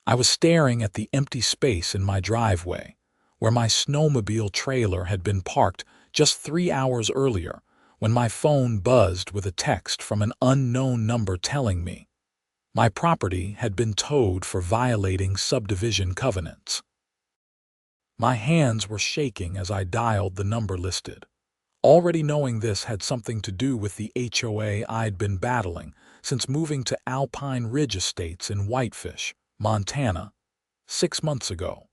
I was staring at the empty space in my driveway, where my snowmobile trailer had been parked just 3 hours earlier, when my phone buzzed with a text from an unknown number telling me my property had been towed for violating subdivision covenants. My hands were shaking as I dialed the number listed, already knowing this had something to do with the HOA I'd been battling since moving to Alpine Ridge Estates in Whitefish, Montana, 6 months ago.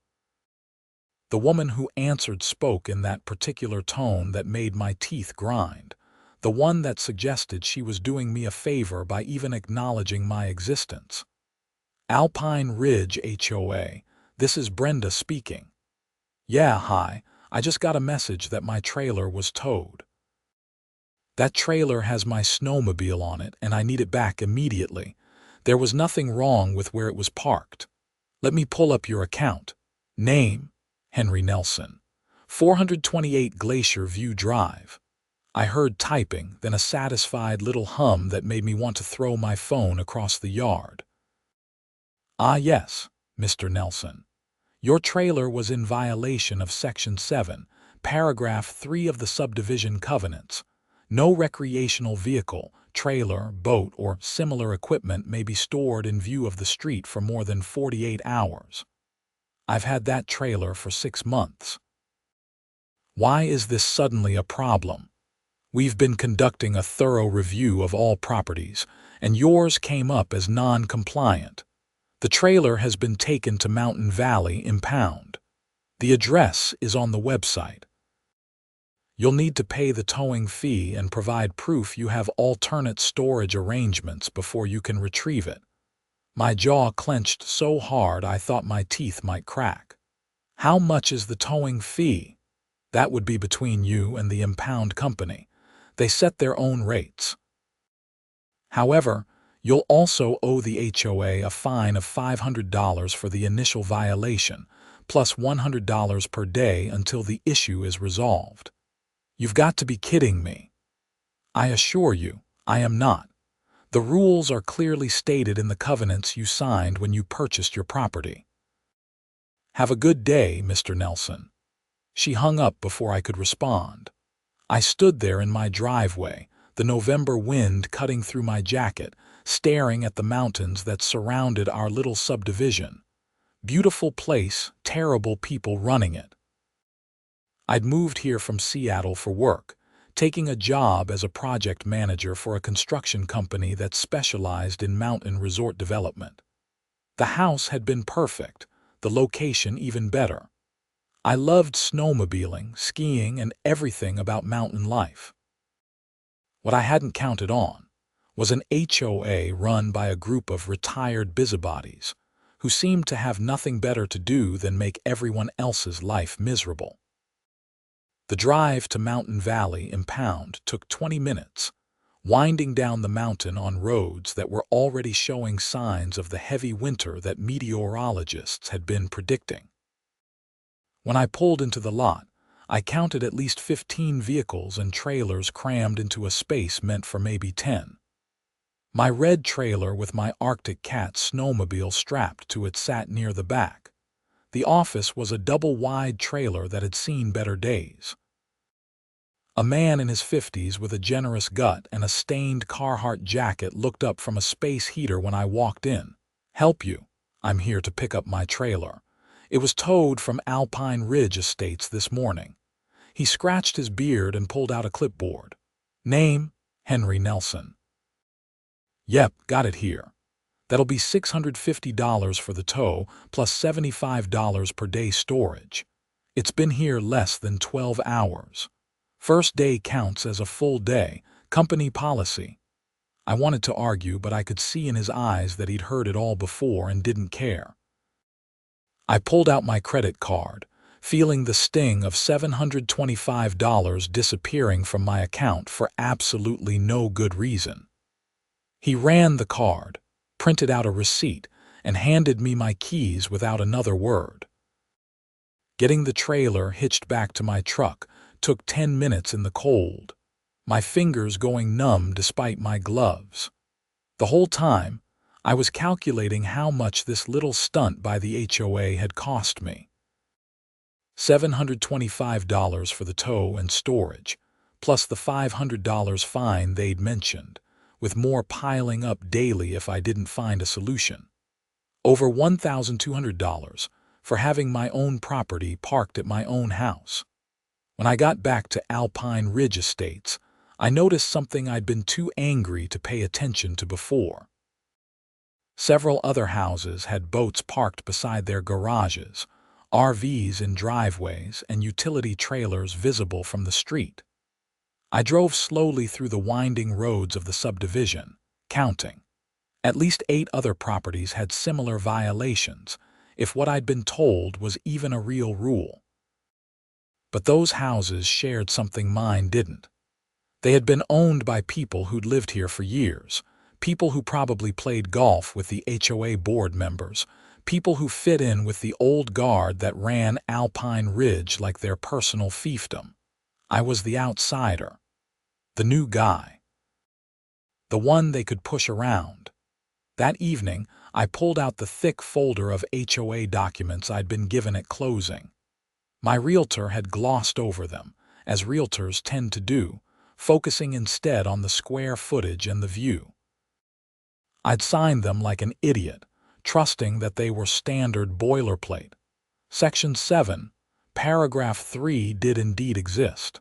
The woman who answered spoke in that particular tone that made my teeth grind, the one that suggested she was doing me a favor by even acknowledging my existence. Alpine Ridge HOA, this is Brenda speaking. Yeah, hi, I just got a message that my trailer was towed. That trailer has my snowmobile on it and I need it back immediately. There was nothing wrong with where it was parked. Let me pull up your account. Name, Henry Nelson. 428 Glacier View Drive. I heard typing, then a satisfied little hum that made me want to throw my phone across the yard. Ah yes, Mr. Nelson. Your trailer was in violation of Section 7, Paragraph 3 of the subdivision covenants. No recreational vehicle, trailer, boat, or similar equipment may be stored in view of the street for more than 48 hours. I've had that trailer for 6 months. Why is this suddenly a problem? We've been conducting a thorough review of all properties, and yours came up as non-compliant. The trailer has been taken to Mountain Valley impound. The address is on the website. You'll need to pay the towing fee and provide proof you have alternate storage arrangements before you can retrieve it. My jaw clenched so hard I thought my teeth might crack. How much is the towing fee? That would be between you and the impound company. They set their own rates. However, you'll also owe the HOA a fine of $500 for the initial violation, plus $100 per day until the issue is resolved. You've got to be kidding me. I assure you, I am not. The rules are clearly stated in the covenants you signed when you purchased your property. Have a good day, Mr. Nelson. She hung up before I could respond. I stood there in my driveway, the November wind cutting through my jacket, staring at the mountains that surrounded our little subdivision. Beautiful place, terrible people running it. I'd moved here from Seattle for work, taking a job as a project manager for a construction company that specialized in mountain resort development. The house had been perfect, the location even better. I loved snowmobiling, skiing, and everything about mountain life. What I hadn't counted on was an HOA run by a group of retired busybodies who seemed to have nothing better to do than make everyone else's life miserable. The drive to Mountain Valley impound took 20 minutes, winding down the mountain on roads that were already showing signs of the heavy winter that meteorologists had been predicting. When I pulled into the lot, I counted at least 15 vehicles and trailers crammed into a space meant for maybe 10. My red trailer with my Arctic Cat snowmobile strapped to it sat near the back. The office was a double-wide trailer that had seen better days. A man in his 50s with a generous gut and a stained Carhartt jacket looked up from a space heater when I walked in. Help you. I'm here to pick up my trailer. It was towed from Alpine Ridge Estates this morning. He scratched his beard and pulled out a clipboard. Name, Henry Nelson. Yep, got it here. That'll be $650 for the tow, plus $75 per day storage. It's been here less than 12 hours. First day counts as a full day, company policy. I wanted to argue, but I could see in his eyes that he'd heard it all before and didn't care. I pulled out my credit card, feeling the sting of $725 disappearing from my account for absolutely no good reason. He ran the card, printed out a receipt, and handed me my keys without another word. Getting the trailer hitched back to my truck took 10 minutes in the cold, my fingers going numb despite my gloves. The whole time, I was calculating how much this little stunt by the HOA had cost me. $725 for the tow and storage, plus the $500 fine they'd mentioned, with more piling up daily if I didn't find a solution. Over $1,200 for having my own property parked at my own house. When I got back to Alpine Ridge Estates, I noticed something I'd been too angry to pay attention to before. Several other houses had boats parked beside their garages, RVs in driveways, and utility trailers visible from the street. I drove slowly through the winding roads of the subdivision, counting. At least 8 other properties had similar violations, if what I'd been told was even a real rule. But those houses shared something mine didn't. They had been owned by people who'd lived here for years, people who probably played golf with the HOA board members, people who fit in with the old guard that ran Alpine Ridge like their personal fiefdom. I was the outsider, the new guy, the one they could push around. That evening, I pulled out the thick folder of HOA documents I'd been given at closing. My realtor had glossed over them, as realtors tend to do, focusing instead on the square footage and the view. I'd signed them like an idiot, trusting that they were standard boilerplate. Section 7, paragraph 3 did indeed exist.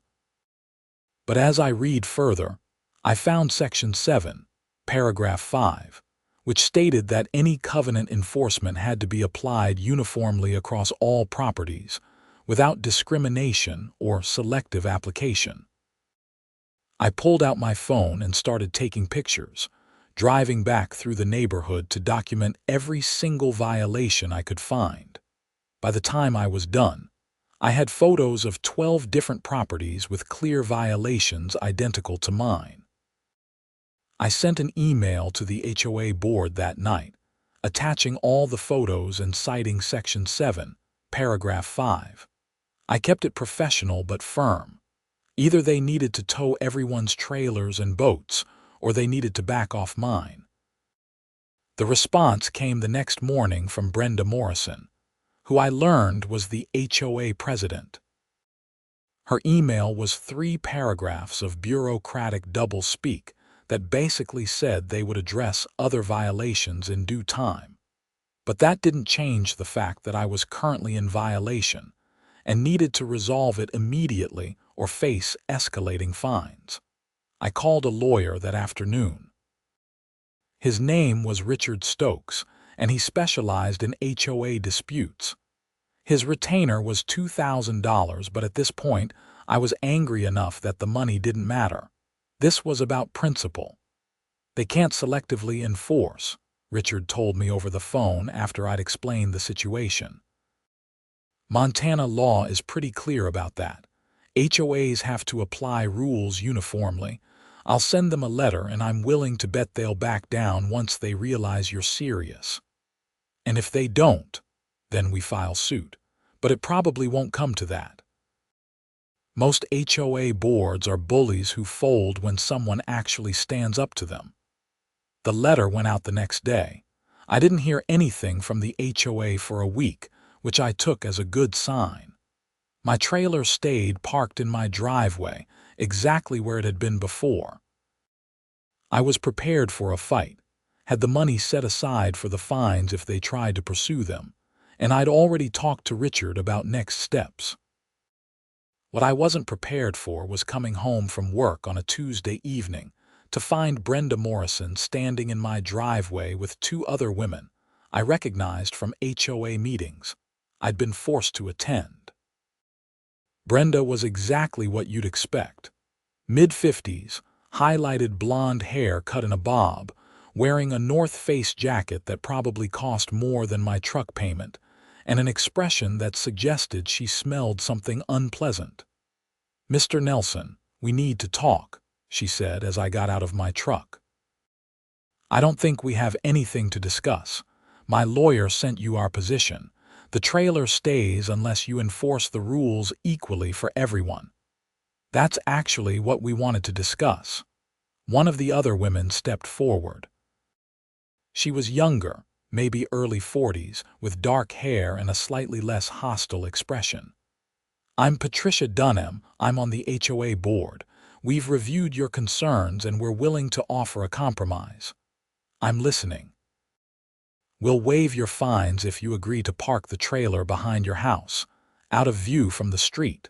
But as I read further, I found Section 7, paragraph 5, which stated that any covenant enforcement had to be applied uniformly across all properties, without discrimination or selective application. I pulled out my phone and started taking pictures, driving back through the neighborhood to document every single violation I could find. By the time I was done, I had photos of 12 different properties with clear violations identical to mine. I sent an email to the HOA board that night, attaching all the photos and citing Section 7, paragraph 5. I kept it professional but firm. Either they needed to tow everyone's trailers and boats, or they needed to back off mine. The response came the next morning from Brenda Morrison, who I learned was the HOA president. Her email was 3 paragraphs of bureaucratic double-speak that basically said they would address other violations in due time. But that didn't change the fact that I was currently in violation and needed to resolve it immediately or face escalating fines. I called a lawyer that afternoon. His name was Richard Stokes, and he specialized in HOA disputes. His retainer was $2,000, but at this point, I was angry enough that the money didn't matter. This was about principle. They can't selectively enforce, Richard told me over the phone after I'd explained the situation. Montana law is pretty clear about that. HOAs have to apply rules uniformly. I'll send them a letter, and I'm willing to bet they'll back down once they realize you're serious. And if they don't, then we file suit. But it probably won't come to that. Most HOA boards are bullies who fold when someone actually stands up to them. The letter went out the next day. I didn't hear anything from the HOA for a week, which I took as a good sign. My trailer stayed parked in my driveway, exactly where it had been before. I was prepared for a fight, had the money set aside for the fines if they tried to pursue them, and I'd already talked to Richard about next steps. What I wasn't prepared for was coming home from work on a Tuesday evening to find Brenda Morrison standing in my driveway with 2 other women I recognized from HOA meetings I'd been forced to attend. Brenda was exactly what you'd expect. Mid-50s, highlighted blonde hair cut in a bob, wearing a North Face jacket that probably cost more than my truck payment, and an expression that suggested she smelled something unpleasant. "Mr. Nelson, we need to talk," she said as I got out of my truck. "I don't think we have anything to discuss. My lawyer sent you our position. The trailer stays unless you enforce the rules equally for everyone." "That's actually what we wanted to discuss." One of the other women stepped forward. She was younger, maybe early 40s, with dark hair and a slightly less hostile expression. "I'm Patricia Dunham. I'm on the HOA board. We've reviewed your concerns and we're willing to offer a compromise." "I'm listening." "We'll waive your fines if you agree to park the trailer behind your house, out of view from the street.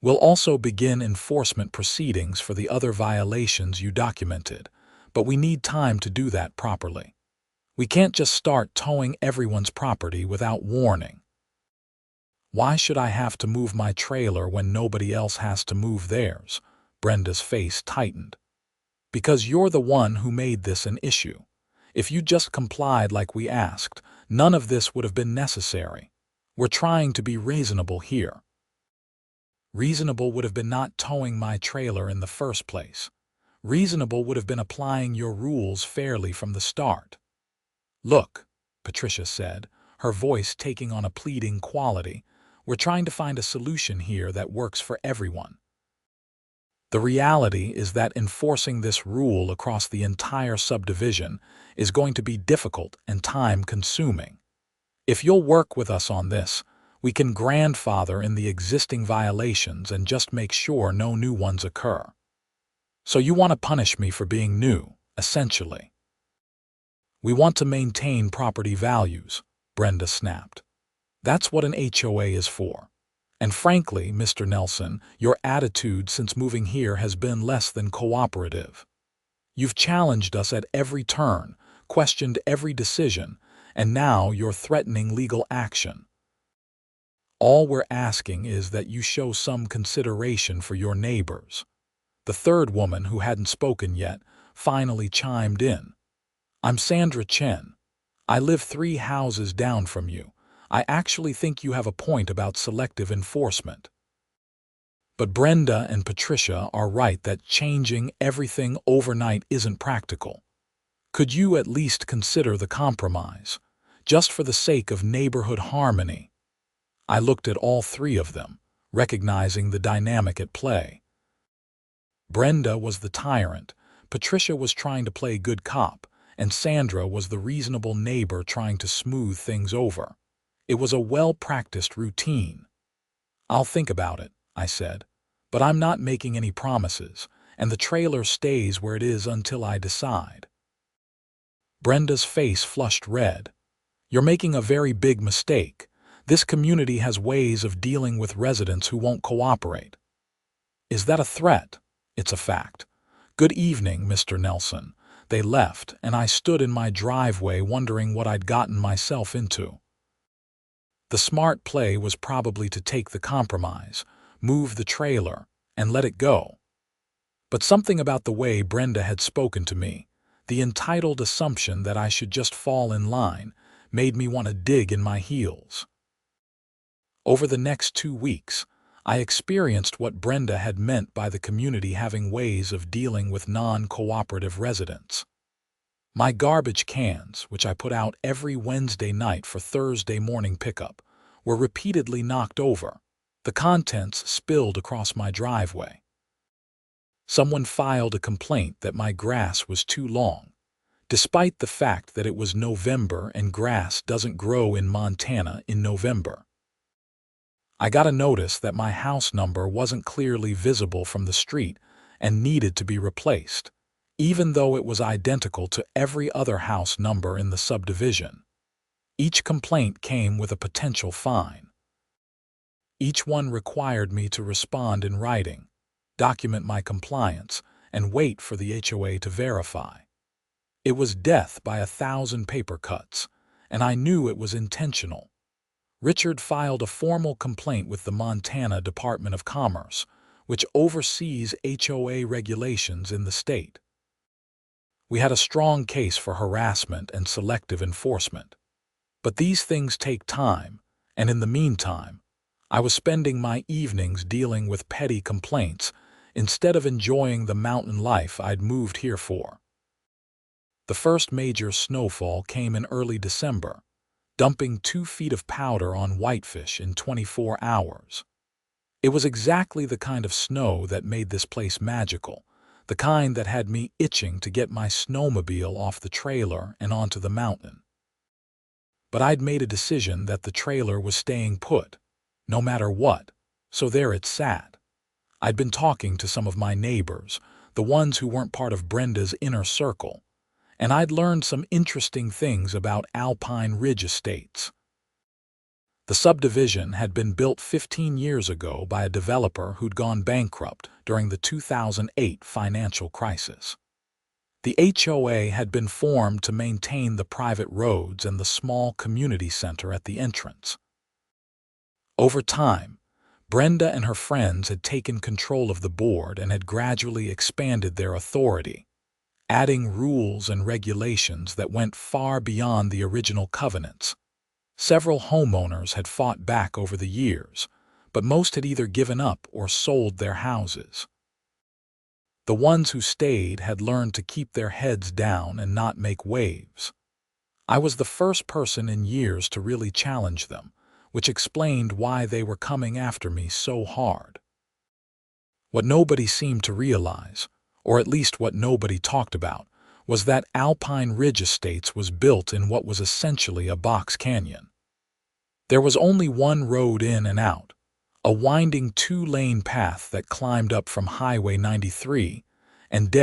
We'll also begin enforcement proceedings for the other violations you documented, but we need time to do that properly. We can't just start towing everyone's property without warning." "Why should I have to move my trailer when nobody else has to move theirs?" Brenda's face tightened. "Because you're the one who made this an issue. If you just complied like we asked, none of this would have been necessary. We're trying to be reasonable here." "Reasonable would have been not towing my trailer in the first place. Reasonable would have been applying your rules fairly from the start." "Look," Patricia said, her voice taking on a pleading quality, "we're trying to find a solution here that works for everyone. The reality is that enforcing this rule across the entire subdivision is going to be difficult and time-consuming. If you'll work with us on this, we can grandfather in the existing violations and just make sure no new ones occur." "So you want to punish me for being new, essentially?" "We want to maintain property values," Brenda snapped. "That's what an HOA is for. And frankly, Mr. Nelson, your attitude since moving here has been less than cooperative. You've challenged us at every turn, questioned every decision, and now you're threatening legal action. All we're asking is that you show some consideration for your neighbors." The third woman, who hadn't spoken yet, finally chimed in. "I'm Sandra Chen. I live 3 houses down from you. I actually think you have a point about selective enforcement. But Brenda and Patricia are right that changing everything overnight isn't practical. Could you at least consider the compromise, just for the sake of neighborhood harmony?" I looked at all 3 of them, recognizing the dynamic at play. Brenda was the tyrant, Patricia was trying to play good cop, and Sandra was the reasonable neighbor trying to smooth things over. It was a well-practiced routine. "I'll think about it," I said, "but I'm not making any promises, and the trailer stays where it is until I decide." Brenda's face flushed red. "You're making a very big mistake. This community has ways of dealing with residents who won't cooperate." "Is that a threat?" "It's a fact. Good evening, Mr. Nelson." They left, and I stood in my driveway wondering what I'd gotten myself into. The smart play was probably to take the compromise, move the trailer, and let it go. But something about the way Brenda had spoken to me, the entitled assumption that I should just fall in line, made me want to dig in my heels. Over the next 2 weeks, I experienced what Brenda had meant by the community having ways of dealing with non-cooperative residents. My garbage cans, which I put out every Wednesday night for Thursday morning pickup, were repeatedly knocked over. The contents spilled across my driveway. Someone filed a complaint that my grass was too long, despite the fact that it was November and grass doesn't grow in Montana in November. I got a notice that my house number wasn't clearly visible from the street and needed to be replaced, even though it was identical to every other house number in the subdivision. Each complaint came with a potential fine. Each one required me to respond in writing, document my compliance, and wait for the HOA to verify. It was death by 1,000 paper cuts, and I knew it was intentional. Richard filed a formal complaint with the Montana Department of Commerce, which oversees HOA regulations in the state. We had a strong case for harassment and selective enforcement. But these things take time, and in the meantime, I was spending my evenings dealing with petty complaints instead of enjoying the mountain life I'd moved here for. The first major snowfall came in early December, dumping 2 feet of powder on whitefish in 24 hours. It was exactly the kind of snow that made this place magical, the kind that had me itching to get my snowmobile off the trailer and onto the mountain. But I'd made a decision that the trailer was staying put, no matter what, so there it sat. I'd been talking to some of my neighbors, the ones who weren't part of Brenda's inner circle, and I'd learned some interesting things about Alpine Ridge Estates. The subdivision had been built 15 years ago by a developer who'd gone bankrupt during the 2008 financial crisis. The HOA had been formed to maintain the private roads and the small community center at the entrance. Over time, Brenda and her friends had taken control of the board and had gradually expanded their authority, adding rules and regulations that went far beyond the original covenants. Several homeowners had fought back over the years, but most had either given up or sold their houses. The ones who stayed had learned to keep their heads down and not make waves. I was the first person in years to really challenge them, which explained why they were coming after me so hard. What nobody seemed to realize, or at least what nobody talked about, was that Alpine Ridge Estates was built in what was essentially a box canyon. There was only one road in and out, a winding 2-lane path that climbed up from Highway 93 and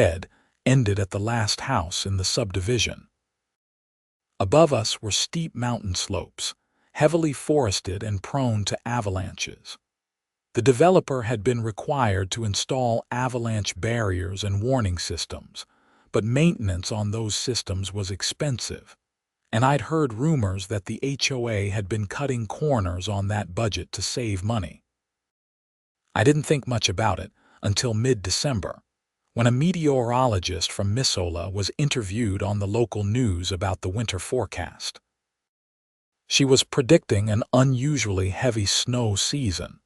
ended at the last house in the subdivision. Above us were steep mountain slopes, heavily forested and prone to avalanches. The developer had been required to install avalanche barriers and warning systems, but maintenance on those systems was expensive, and I'd heard rumors that the HOA had been cutting corners on that budget to save money. I didn't think much about it until mid-December, when a meteorologist from Missoula was interviewed on the local news about the winter forecast. She was predicting an unusually heavy snow season,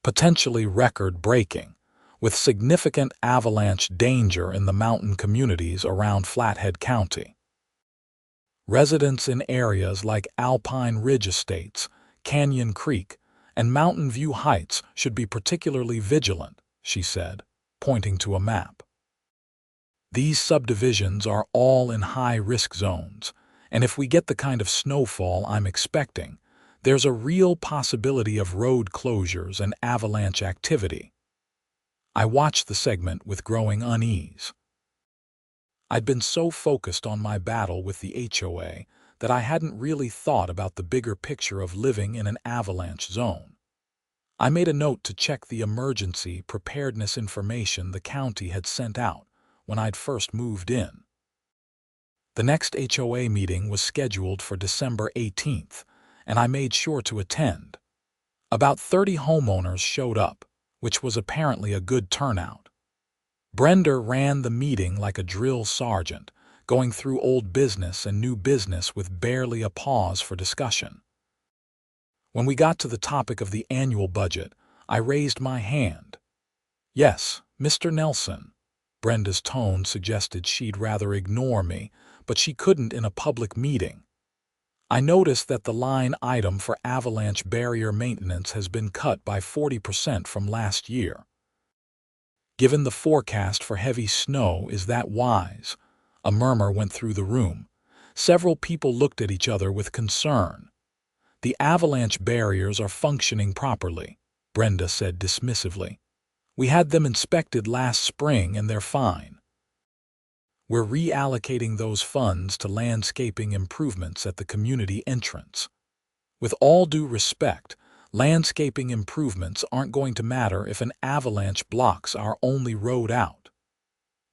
potentially record-breaking, with significant avalanche danger in the mountain communities around Flathead County. Residents in areas like Alpine Ridge Estates, Canyon Creek, and Mountain View Heights should be particularly vigilant, she said, pointing to a map. These subdivisions are all in high-risk zones, and if we get the kind of snowfall I'm expecting, there's a real possibility of road closures and avalanche activity. I watched the segment with growing unease. I'd been so focused on my battle with the HOA that I hadn't really thought about the bigger picture of living in an avalanche zone. I made a note to check the emergency preparedness information the county had sent out when I'd first moved in. The next HOA meeting was scheduled for December 18th, and I made sure to attend. About 30 homeowners showed up, which was apparently a good turnout. Brenda ran the meeting like a drill sergeant, going through old business and new business with barely a pause for discussion. When we got to the topic of the annual budget, I raised my hand. "Yes, Mr. Nelson." Brenda's tone suggested she'd rather ignore me, but she couldn't in a public meeting. I noticed that the line item for avalanche barrier maintenance has been cut by 40% from last year. Given the forecast for heavy snow, is that wise? A murmur went through the room. Several people looked at each other with concern. "The avalanche barriers are functioning properly," Brenda said dismissively. "We had them inspected last spring and they're fine. We're reallocating those funds to landscaping improvements at the community entrance. With all due respect, landscaping improvements aren't going to matter if an avalanche blocks our only road out.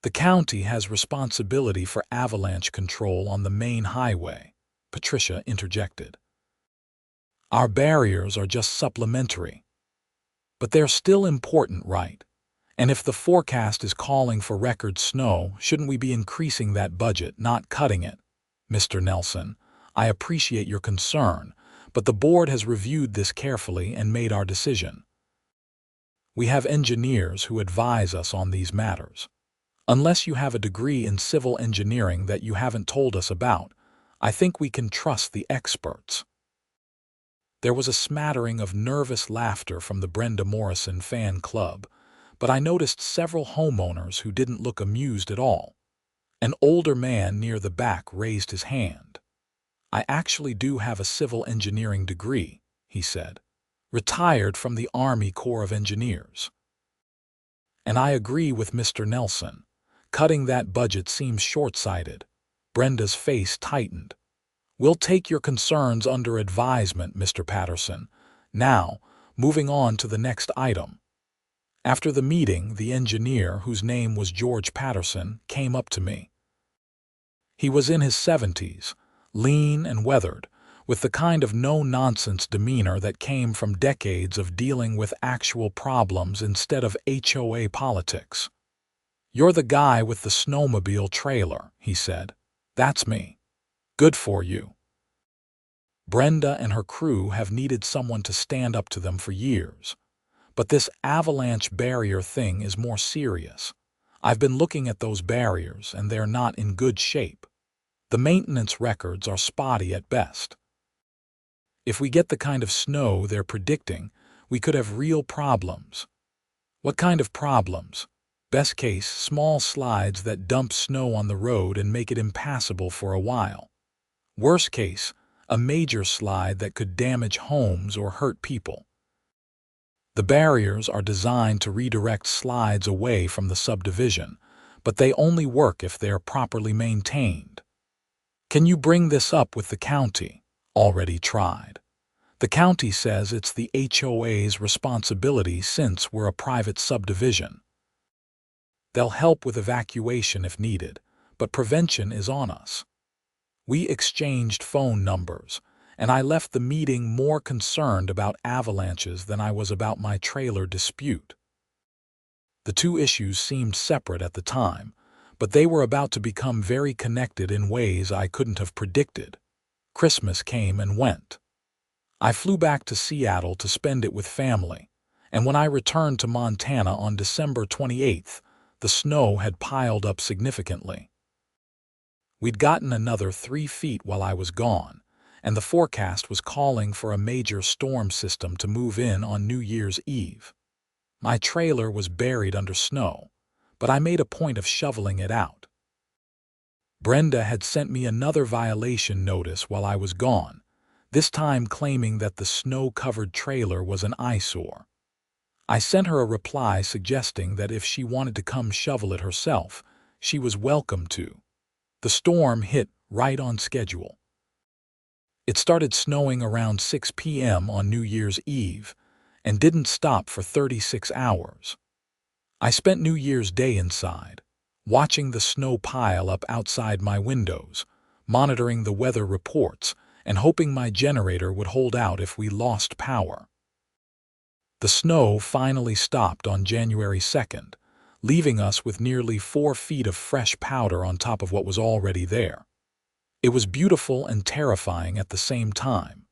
The county has responsibility for avalanche control on the main highway," Patricia interjected. "Our barriers are just supplementary. But they're still important, right? And if the forecast is calling for record snow, shouldn't we be increasing that budget, not cutting it? Mr. Nelson, I appreciate your concern, but the board has reviewed this carefully and made our decision. We have engineers who advise us on these matters. Unless you have a degree in civil engineering that you haven't told us about, I think we can trust the experts." There was a smattering of nervous laughter from the Brenda Morrison fan club, but I noticed several homeowners who didn't look amused at all. An older man near the back raised his hand. "I actually do have a civil engineering degree," he said. "Retired from the Army Corps of Engineers." "And I agree with Mr. Nelson. Cutting that budget seems short-sighted." Brenda's face tightened. "We'll take your concerns under advisement, Mr. Patterson. Now, moving on to the next item." After the meeting, the engineer, whose name was George Patterson, came up to me. He was in his 70s, lean and weathered, with the kind of no-nonsense demeanor that came from decades of dealing with actual problems instead of HOA politics. "You're the guy with the snowmobile trailer," he said. "That's me. Good for you. Brenda and her crew have needed someone to stand up to them for years. But this avalanche barrier thing is more serious. I've been looking at those barriers, and they're not in good shape. The maintenance records are spotty at best. If we get the kind of snow they're predicting, we could have real problems." "What kind of problems?" "Best case, small slides that dump snow on the road and make it impassable for a while. Worst case, a major slide that could damage homes or hurt people. The barriers are designed to redirect slides away from the subdivision, but they only work if they are properly maintained." "Can you bring this up with the county?" "Already tried. The county says it's the HOA's responsibility since we're a private subdivision. They'll help with evacuation if needed, but prevention is on us." We exchanged phone numbers, and I left the meeting more concerned about avalanches than I was about my trailer dispute. The two issues seemed separate at the time, but they were about to become very connected in ways I couldn't have predicted. Christmas came and went. I flew back to Seattle to spend it with family, and when I returned to Montana on December 28th, the snow had piled up significantly. We'd gotten another 3 feet while I was gone, and the forecast was calling for a major storm system to move in on New Year's Eve. My trailer was buried under snow, but I made a point of shoveling it out. Brenda had sent me another violation notice while I was gone, this time claiming that the snow-covered trailer was an eyesore. I sent her a reply suggesting that if she wanted to come shovel it herself, she was welcome to. The storm hit right on schedule. It started snowing around 6 p.m. on New Year's Eve and didn't stop for 36 hours. I spent New Year's Day inside, watching the snow pile up outside my windows, monitoring the weather reports, and hoping my generator would hold out if we lost power. The snow finally stopped on January 2nd, leaving us with nearly 4 feet of fresh powder on top of what was already there. It was beautiful and terrifying at the same time.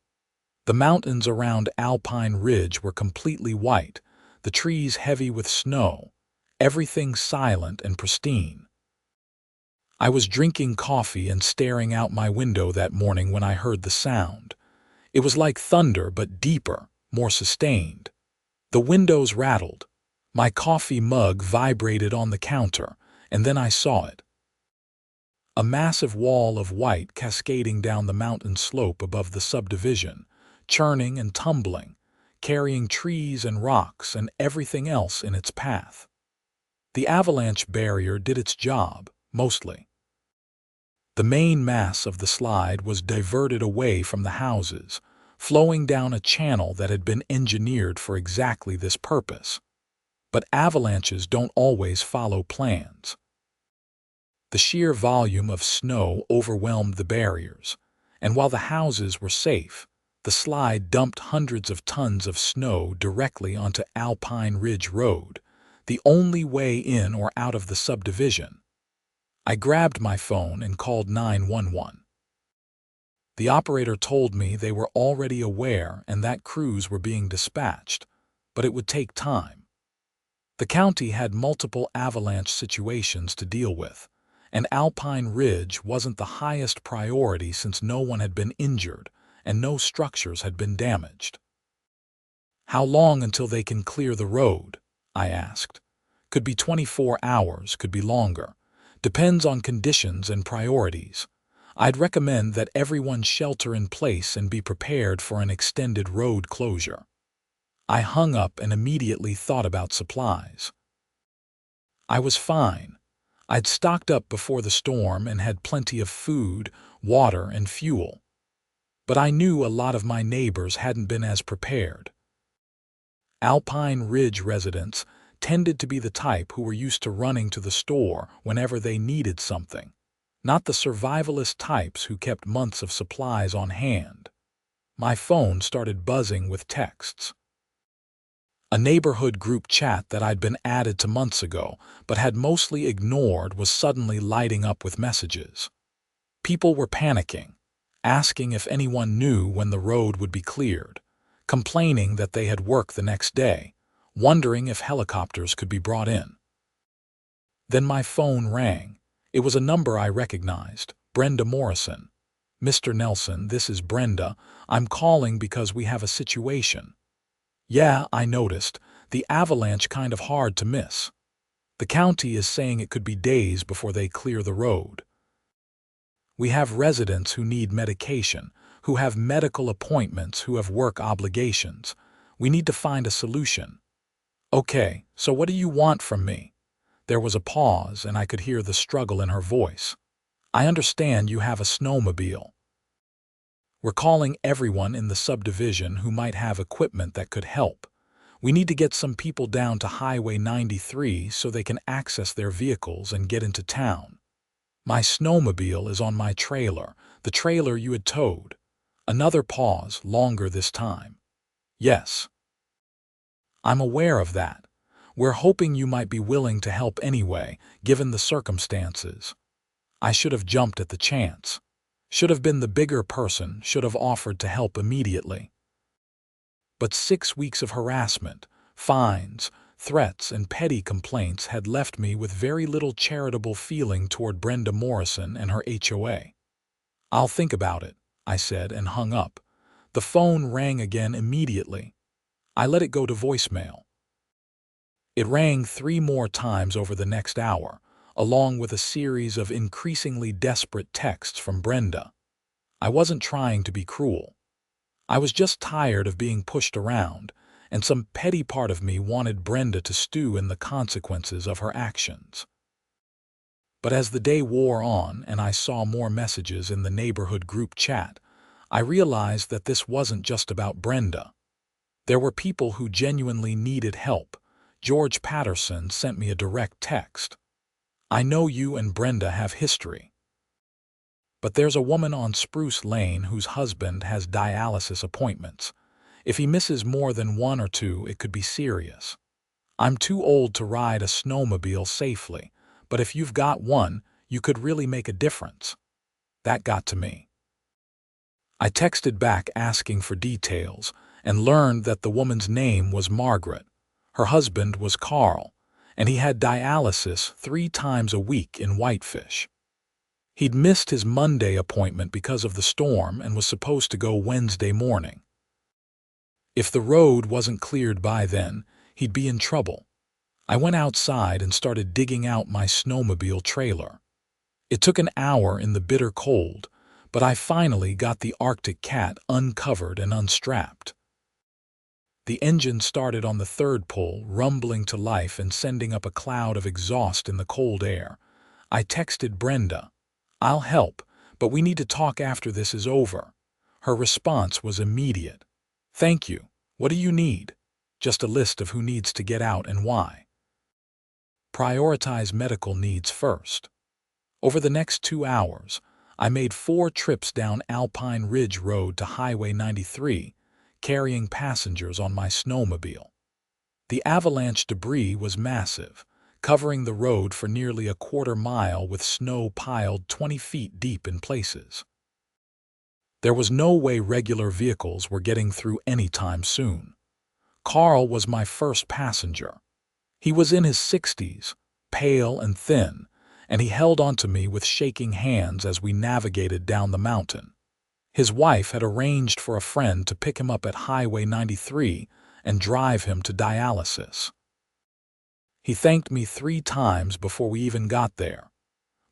The mountains around Alpine Ridge were completely white, the trees heavy with snow, everything silent and pristine. I was drinking coffee and staring out my window that morning when I heard the sound. It was like thunder, but deeper, more sustained. The windows rattled. My coffee mug vibrated on the counter, and then I saw it. A massive wall of white cascading down the mountain slope above the subdivision, churning and tumbling, carrying trees and rocks and everything else in its path. The avalanche barrier did its job, mostly. The main mass of the slide was diverted away from the houses, flowing down a channel that had been engineered for exactly this purpose. But avalanches don't always follow plans. The sheer volume of snow overwhelmed the barriers, and while the houses were safe, the slide dumped hundreds of tons of snow directly onto Alpine Ridge Road, the only way in or out of the subdivision. I grabbed my phone and called 911. The operator told me they were already aware and that crews were being dispatched, but it would take time. The county had multiple avalanche situations to deal with, and Alpine Ridge wasn't the highest priority since no one had been injured and no structures had been damaged. "How long until they can clear the road?" I asked. Could be 24 hours, could be longer. Depends on conditions and priorities. I'd recommend that everyone shelter in place and be prepared for an extended road closure. I hung up and immediately thought about supplies. I was fine. I'd stocked up before the storm and had plenty of food, water, and fuel. But I knew a lot of my neighbors hadn't been as prepared. Alpine Ridge residents tended to be the type who were used to running to the store whenever they needed something, not the survivalist types who kept months of supplies on hand. My phone started buzzing with texts. A neighborhood group chat that I'd been added to months ago but had mostly ignored was suddenly lighting up with messages. People were panicking, asking if anyone knew when the road would be cleared, complaining that they had work the next day, wondering if helicopters could be brought in. Then my phone rang. It was a number I recognized, Brenda Morrison. "Mr. Nelson, this is Brenda. I'm calling because we have a situation." "Yeah, I noticed. The Avalanche kind of hard to miss. The county is saying it could be days before they clear the road. We have residents who need medication, who have medical appointments, who have work obligations. We need to find a solution." "Okay, so what do you want from me?" There was a pause, and I could hear the struggle in her voice. "I understand you have a snowmobile. We're calling everyone in the subdivision who might have equipment that could help. We need to get some people down to Highway 93 so they can access their vehicles and get into town. My snowmobile is on my trailer, the trailer you had towed." Another pause, longer this time. "Yes. I'm aware of that. We're hoping you might be willing to help anyway, given the circumstances." I should have jumped at the chance. Should have been the bigger person, should have offered to help immediately. But 6 weeks of harassment, fines, threats, and petty complaints had left me with very little charitable feeling toward Brenda Morrison and her HOA. "I'll think about it," I said and hung up. The phone rang again immediately. I let it go to voicemail. It rang 3 more times over the next hour, along with a series of increasingly desperate texts from Brenda. I wasn't trying to be cruel. I was just tired of being pushed around, and some petty part of me wanted Brenda to stew in the consequences of her actions. But as the day wore on and I saw more messages in the neighborhood group chat, I realized that this wasn't just about Brenda. There were people who genuinely needed help. George Patterson sent me a direct text. "I know you and Brenda have history. But there's a woman on Spruce Lane whose husband has dialysis appointments. If he misses more than 1 or 2, it could be serious. I'm too old to ride a snowmobile safely, but if you've got one, you could really make a difference." That got to me. I texted back asking for details and learned that the woman's name was Margaret. Her husband was Carl, and he had dialysis 3 times a week in Whitefish. He'd missed his Monday appointment because of the storm and was supposed to go Wednesday morning. If the road wasn't cleared by then, he'd be in trouble. I went outside and started digging out my snowmobile trailer. It took an hour in the bitter cold, but I finally got the Arctic Cat uncovered and unstrapped. The engine started on the 3rd pull, rumbling to life and sending up a cloud of exhaust in the cold air. I texted Brenda, "I'll help, but we need to talk after this is over." Her response was immediate. "Thank you. What do you need?" Just a list of who needs to get out and why. Prioritize medical needs first. Over the next 2 hours, I made 4 trips down Alpine Ridge Road to Highway 93, carrying passengers on my snowmobile. The avalanche debris was massive, covering the road for nearly a 1/4 mile with snow piled 20 feet deep in places. There was no way regular vehicles were getting through anytime soon. Carl was my first passenger. He was in his 60s, pale and thin, and he held onto me with shaking hands as we navigated down the mountain. His wife had arranged for a friend to pick him up at Highway 93 and drive him to dialysis. He thanked me 3 times before we even got there.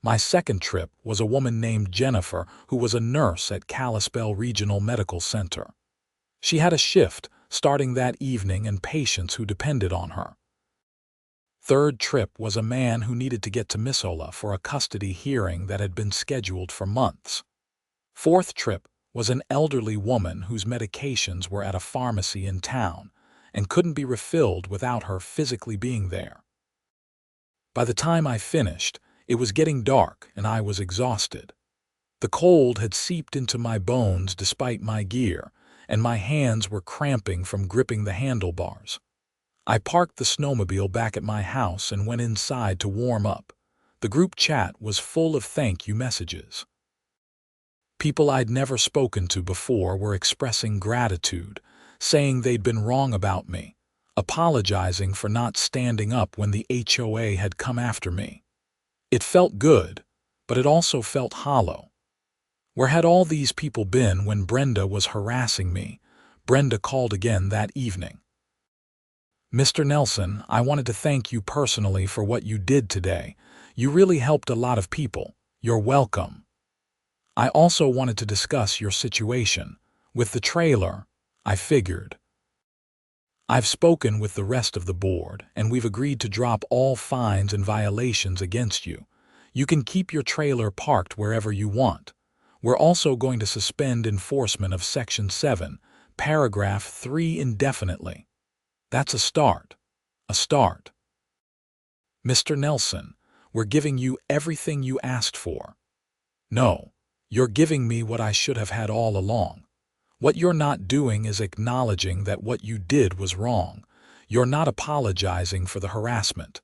My second trip was a woman named Jennifer who was a nurse at Kalispell Regional Medical Center. She had a shift starting that evening and patients who depended on her. Third trip was a man who needed to get to Missoula for a custody hearing that had been scheduled for months. Fourth trip was an elderly woman whose medications were at a pharmacy in town and couldn't be refilled without her physically being there. By the time I finished, it was getting dark and I was exhausted. The cold had seeped into my bones despite my gear, and my hands were cramping from gripping the handlebars. I parked the snowmobile back at my house and went inside to warm up. The group chat was full of thank you messages. People I'd never spoken to before were expressing gratitude, saying they'd been wrong about me, apologizing for not standing up when the HOA had come after me. It felt good, but it also felt hollow. Where had all these people been when Brenda was harassing me? Brenda called again that evening. "Mr. Nelson, I wanted to thank you personally for what you did today. You really helped a lot of people. You're welcome. I also wanted to discuss your situation. With the trailer, I figured. I've spoken with the rest of the board, and we've agreed to drop all fines and violations against you. You can keep your trailer parked wherever you want. We're also going to suspend enforcement of Section 7, Paragraph 3 indefinitely. That's a start. A start. Mr. Nelson, we're giving you everything you asked for. No, you're giving me what I should have had all along. What you're not doing is acknowledging that what you did was wrong. You're not apologizing for the harassment.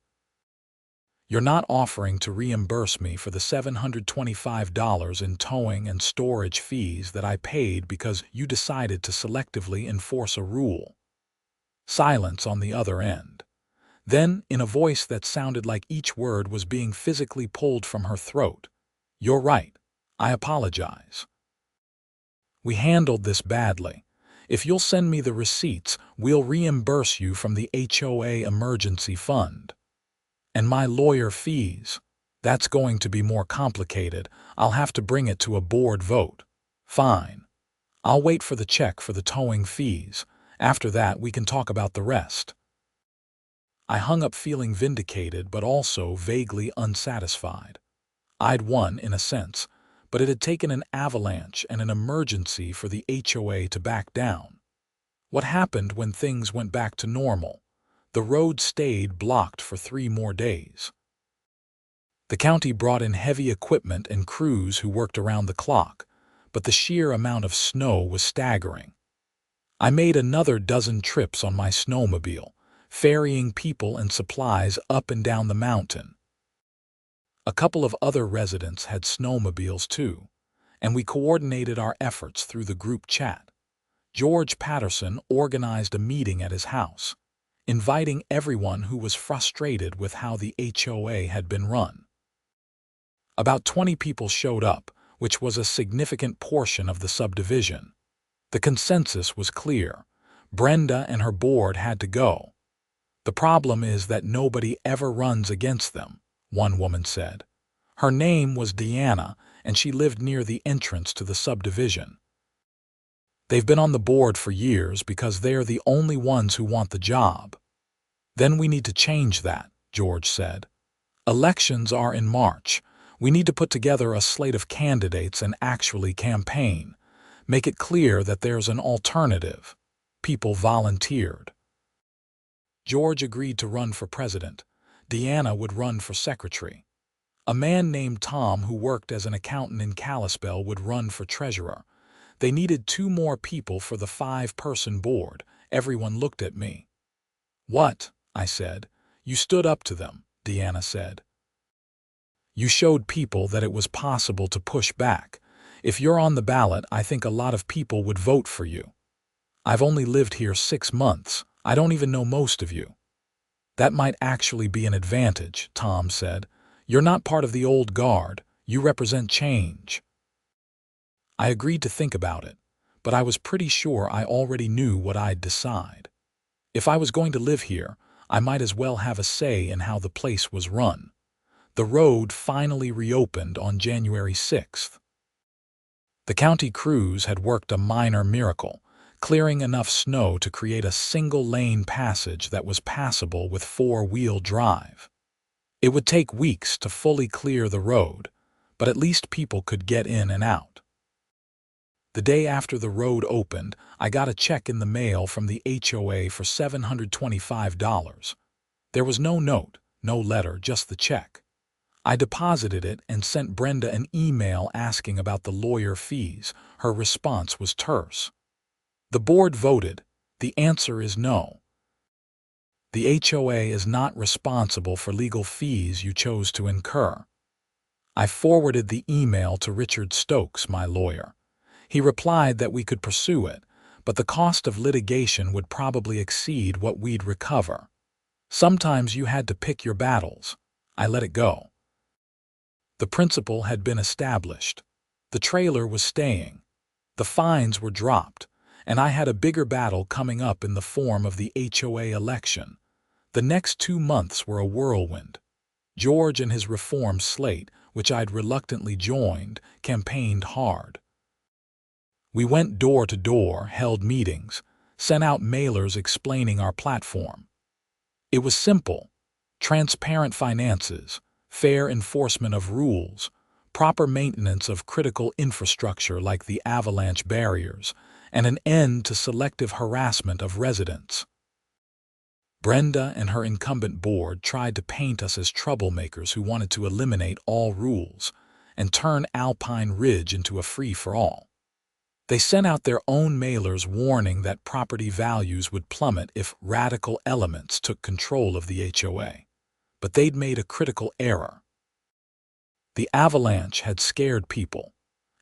You're not offering to reimburse me for the $725 in towing and storage fees that I paid because you decided to selectively enforce a rule. Silence on the other end. Then, in a voice that sounded like each word was being physically pulled from her throat, "You're right. I apologize. We handled this badly. If you'll send me the receipts, we'll reimburse you from the HOA emergency fund. And my lawyer fees, that's going to be more complicated. I'll have to bring it to a board vote. Fine. I'll wait for the check for the towing fees. After that, we can talk about the rest." I hung up feeling vindicated but also vaguely unsatisfied. I'd won in a sense, but it had taken an avalanche and an emergency for the HOA to back down. What happened when things went back to normal? The road stayed blocked for 3 more days. The county brought in heavy equipment and crews who worked around the clock, but the sheer amount of snow was staggering. I made another dozen trips on my snowmobile, ferrying people and supplies up and down the mountain. A couple of other residents had snowmobiles too, and we coordinated our efforts through the group chat. George Patterson organized a meeting at his house, inviting everyone who was frustrated with how the HOA had been run. About 20 people showed up, which was a significant portion of the subdivision. The consensus was clear. Brenda and her board had to go. "The problem is that nobody ever runs against them," one woman said. Her name was Deanna, and she lived near the entrance to the subdivision. "They've been on the board for years because they're the only ones who want the job." "Then we need to change that," George said. "Elections are in March. We need to put together a slate of candidates and actually campaign. Make it clear that there's an alternative." People volunteered. George agreed to run for president. Deanna would run for secretary. A man named Tom who worked as an accountant in Kalispell would run for treasurer. They needed 2 more people for the 5-person board. Everyone looked at me. "What?" I said. "You stood up to them," Deanna said. "You showed people that it was possible to push back. If you're on the ballot, I think a lot of people would vote for you. I've only lived here 6 months. I don't even know most of you." "That might actually be an advantage," Tom said. "You're not part of the old guard. You represent change." I agreed to think about it, but I was pretty sure I already knew what I'd decide. If I was going to live here, I might as well have a say in how the place was run. The road finally reopened on January 6th. The county crews had worked a minor miracle, clearing enough snow to create a single-lane passage that was passable with four-wheel drive. It would take weeks to fully clear the road, but at least people could get in and out. The day after the road opened, I got a check in the mail from the HOA for $725. There was no note, no letter, just the check. I deposited it and sent Brenda an email asking about the lawyer fees. Her response was terse. The board voted. The answer is no. The HOA is not responsible for legal fees you chose to incur. I forwarded the email to Richard Stokes, my lawyer. He replied that we could pursue it, but the cost of litigation would probably exceed what we'd recover. Sometimes you had to pick your battles. I let it go. The principle had been established. The trailer was staying. The fines were dropped, and I had a bigger battle coming up in the form of the HOA election. The next 2 months were a whirlwind. George and his reform slate, which I'd reluctantly joined, campaigned hard. We went door to door, held meetings, sent out mailers explaining our platform. It was simple: transparent finances, fair enforcement of rules, proper maintenance of critical infrastructure like the Avalanche barriers, and an end to selective harassment of residents. Brenda and her incumbent board tried to paint us as troublemakers who wanted to eliminate all rules and turn Alpine Ridge into a free-for-all. They sent out their own mailers warning that property values would plummet if radical elements took control of the HOA. But they'd made a critical error. The Avalanche had scared people,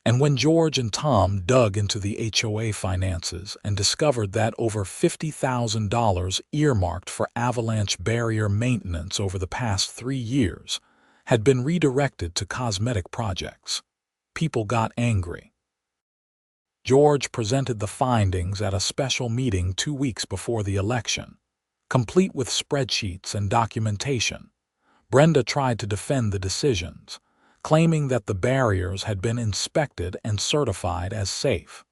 and when George and Tom dug into the HOA finances and discovered that over $50,000 earmarked for Avalanche barrier maintenance over the past 3 years had been redirected to cosmetic projects, people got angry. George presented the findings at a special meeting 2 weeks before the election, complete with spreadsheets and documentation. Brenda tried to defend the decisions, claiming that the barriers had been inspected and certified as safe.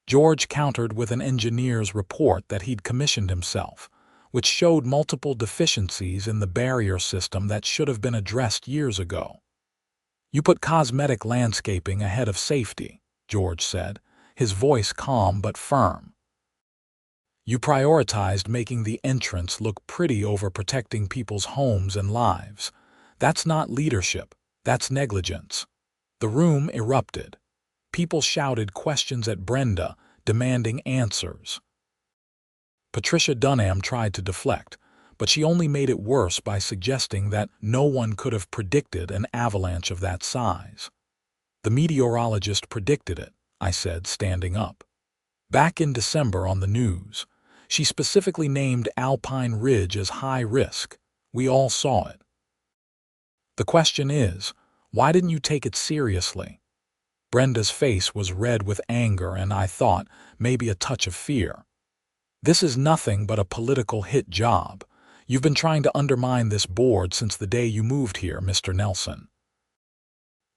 George countered with an engineer's report that he'd commissioned himself, which showed multiple deficiencies in the barrier system that should have been addressed years ago. "You put cosmetic landscaping ahead of safety," George said, his voice calm but firm. "You prioritized making the entrance look pretty over protecting people's homes and lives. That's not leadership, that's negligence." The room erupted. People shouted questions at Brenda, demanding answers. Patricia Dunham tried to deflect, but she only made it worse by suggesting that no one could have predicted an avalanche of that size. "The meteorologist predicted it," I said, standing up. "Back in December on the news. She specifically named Alpine Ridge as high risk. We all saw it. The question is, why didn't you take it seriously?" Brenda's face was red with anger and I thought maybe a touch of fear. "This is nothing but a political hit job. You've been trying to undermine this board since the day you moved here, Mr. Nelson.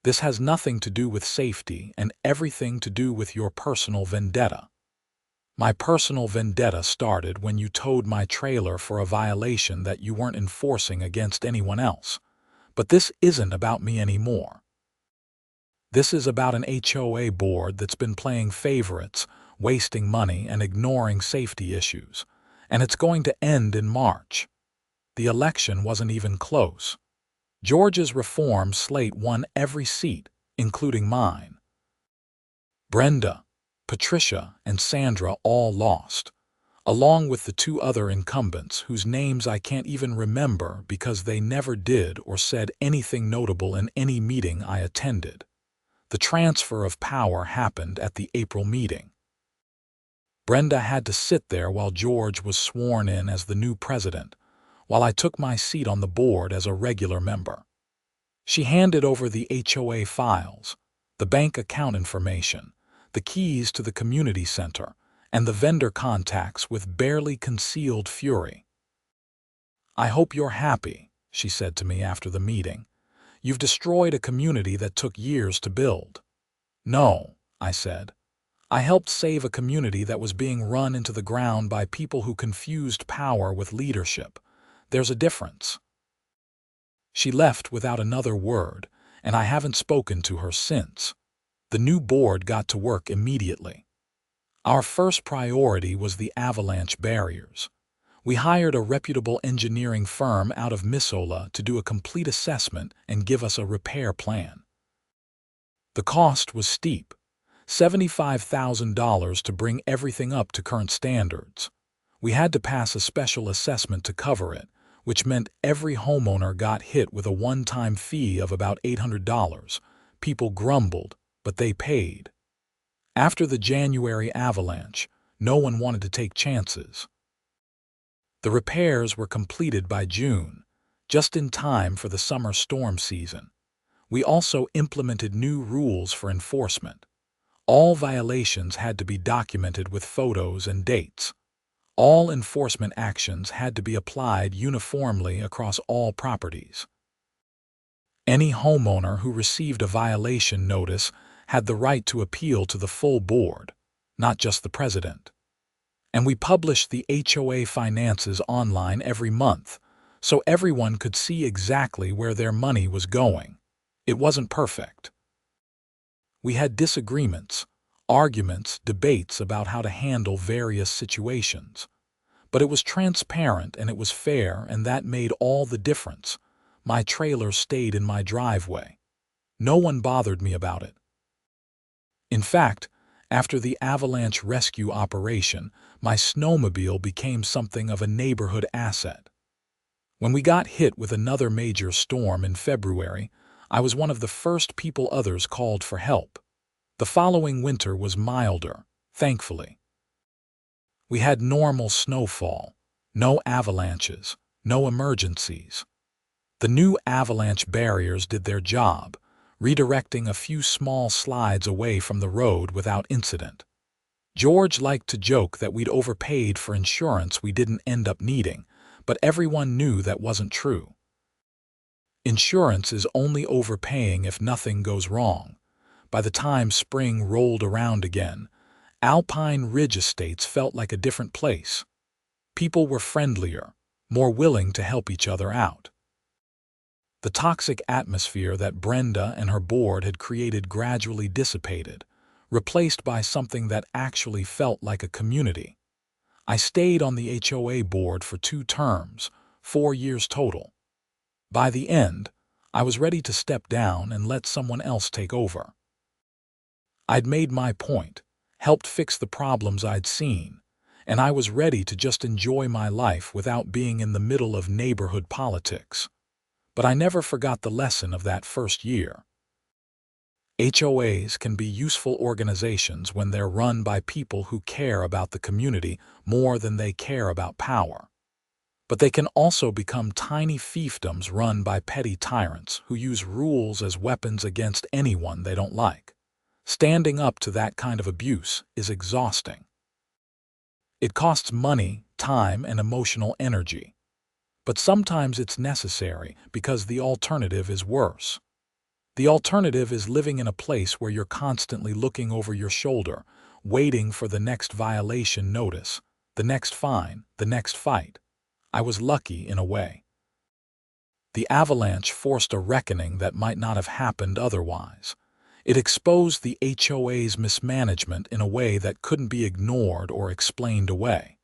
This has nothing to do with safety and everything to do with your personal vendetta. My personal vendetta started when you towed my trailer for a violation that you weren't enforcing against anyone else. But this isn't about me anymore. This is about an HOA board that's been playing favorites, wasting money and ignoring safety issues, and it's going to end in March. The election wasn't even close. George's reform slate won every seat, including mine. Brenda, Patricia, and Sandra all lost, along with the 2 other incumbents whose names I can't even remember because they never did or said anything notable in any meeting I attended. The transfer of power happened at the April meeting. Brenda had to sit there while George was sworn in as the new president, while I took my seat on the board as a regular member. She handed over the HOA files, the bank account information, the keys to the community center, and the vendor contacts with barely concealed fury. "I hope you're happy," she said to me after the meeting. "You've destroyed a community that took years to build." "No," I said. "I helped save a community that was being run into the ground by people who confused power with leadership. There's a difference." She left without another word, and I haven't spoken to her since. The new board got to work immediately. Our first priority was the avalanche barriers. We hired a reputable engineering firm out of Missoula to do a complete assessment and give us a repair plan. The cost was steep, $75,000 to bring everything up to current standards. We had to pass a special assessment to cover it, which meant every homeowner got hit with a one-time fee of about $800. People grumbled, but they paid. After the January avalanche, no one wanted to take chances. The repairs were completed by June, just in time for the summer storm season. We also implemented new rules for enforcement. All violations had to be documented with photos and dates. All enforcement actions had to be applied uniformly across all properties. Any homeowner who received a violation notice had the right to appeal to the full board, not just the president. And we published the HOA finances online every month, so everyone could see exactly where their money was going. It wasn't perfect. We had disagreements, arguments, debates about how to handle various situations. But it was transparent and it was fair, and that made all the difference. My trailer stayed in my driveway. No one bothered me about it. In fact, after the avalanche rescue operation, my snowmobile became something of a neighborhood asset. When we got hit with another major storm in February, I was one of the first people others called for help. The following winter was milder, thankfully. We had normal snowfall, no avalanches, no emergencies. The new avalanche barriers did their job, redirecting a few small slides away from the road without incident. George liked to joke that we'd overpaid for insurance we didn't end up needing, but everyone knew that wasn't true. Insurance is only overpaying if nothing goes wrong. By the time spring rolled around again, Alpine Ridge Estates felt like a different place. People were friendlier, more willing to help each other out. The toxic atmosphere that Brenda and her board had created gradually dissipated, replaced by something that actually felt like a community. I stayed on the HOA board for 2 terms, 4 years total. By the end, I was ready to step down and let someone else take over. I'd made my point, helped fix the problems I'd seen, and I was ready to just enjoy my life without being in the middle of neighborhood politics. But I never forgot the lesson of that first year. HOAs can be useful organizations when they're run by people who care about the community more than they care about power. But they can also become tiny fiefdoms run by petty tyrants who use rules as weapons against anyone they don't like. Standing up to that kind of abuse is exhausting. It costs money, time, and emotional energy. But sometimes it's necessary because the alternative is worse. The alternative is living in a place where you're constantly looking over your shoulder, waiting for the next violation notice, the next fine, the next fight. I was lucky in a way. The avalanche forced a reckoning that might not have happened otherwise. It exposed the HOA's mismanagement in a way that couldn't be ignored or explained away.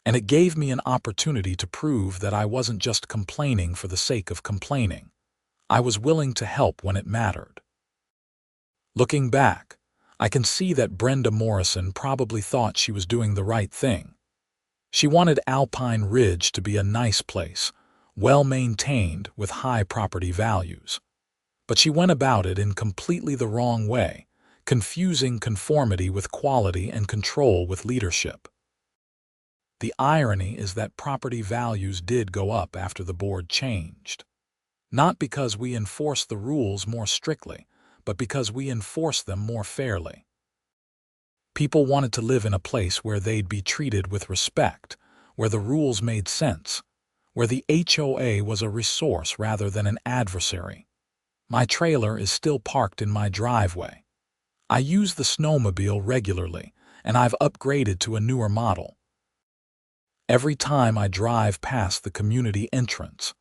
And it gave me an opportunity to prove that I wasn't just complaining for the sake of complaining. I was willing to help when it mattered. Looking back, I can see that Brenda Morrison probably thought she was doing the right thing. She wanted Alpine Ridge to be a nice place, well-maintained with high property values. But she went about it in completely the wrong way, confusing conformity with quality and control with leadership. The irony is that property values did go up after the board changed. Not because we enforced the rules more strictly, but because we enforced them more fairly. People wanted to live in a place where they'd be treated with respect, where the rules made sense, where the HOA was a resource rather than an adversary. My trailer is still parked in my driveway. I use the Snowmobile regularly, and I've upgraded to a newer model. Every time I drive past the community entrance,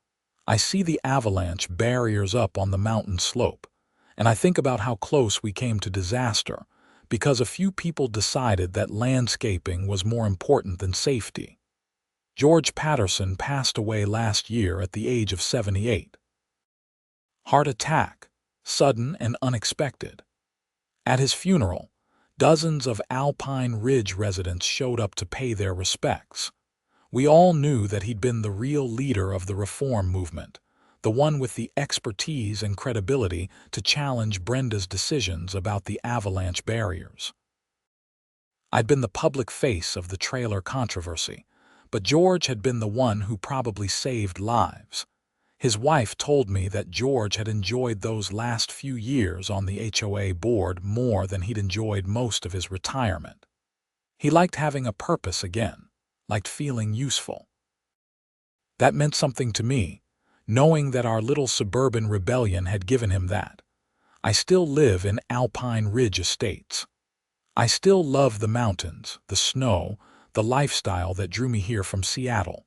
I see the Avalanche barriers up on the mountain slope, and I think about how close we came to disaster because a few people decided that landscaping was more important than safety. George Patterson passed away last year at the age of 78. Heart attack, sudden and unexpected. At his funeral, dozens of Alpine Ridge residents showed up to pay their respects. We all knew that he'd been the real leader of the reform movement, the one with the expertise and credibility to challenge Brenda's decisions about the Avalanche barriers. I'd been the public face of the trailer controversy, but George had been the one who probably saved lives. His wife told me that George had enjoyed those last few years on the HOA board more than he'd enjoyed most of his retirement. He liked having a purpose again, liked feeling useful. That meant something to me, knowing that our little suburban rebellion had given him that. I still live in Alpine Ridge Estates. I still love the mountains, the snow, the lifestyle that drew me here from Seattle.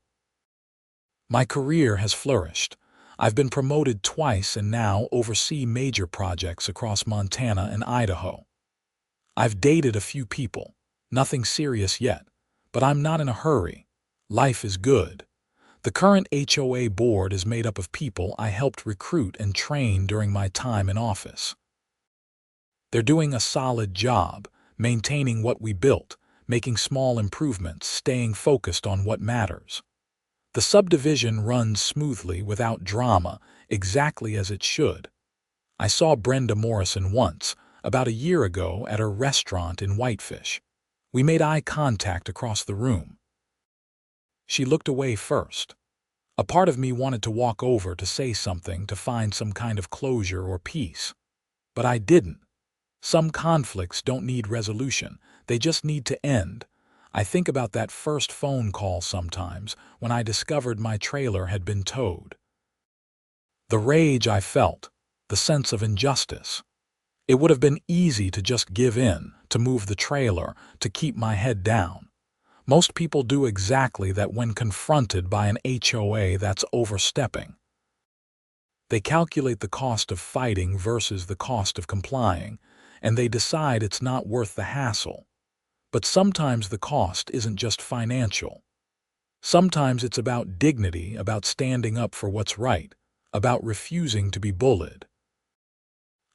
My career has flourished. I've been promoted twice and now oversee major projects across Montana and Idaho. I've dated a few people, nothing serious yet, but I'm not in a hurry. Life is good. The current HOA board is made up of people I helped recruit and train during my time in office. They're doing a solid job, maintaining what we built, making small improvements, staying focused on what matters. The subdivision runs smoothly without drama, exactly as it should. I saw Brenda Morrison once, about a year ago, at her restaurant in Whitefish. We made eye contact across the room. She looked away first. A part of me wanted to walk over to say something to find some kind of closure or peace. But I didn't. Some conflicts don't need resolution, they just need to end. I think about that first phone call sometimes when I discovered my trailer had been towed. The rage I felt, the sense of injustice. It would have been easy to just give in, to move the trailer, to keep my head down. Most people do exactly that when confronted by an HOA that's overstepping. They calculate the cost of fighting versus the cost of complying, and they decide it's not worth the hassle. But sometimes the cost isn't just financial. Sometimes it's about dignity, about standing up for what's right, about refusing to be bullied.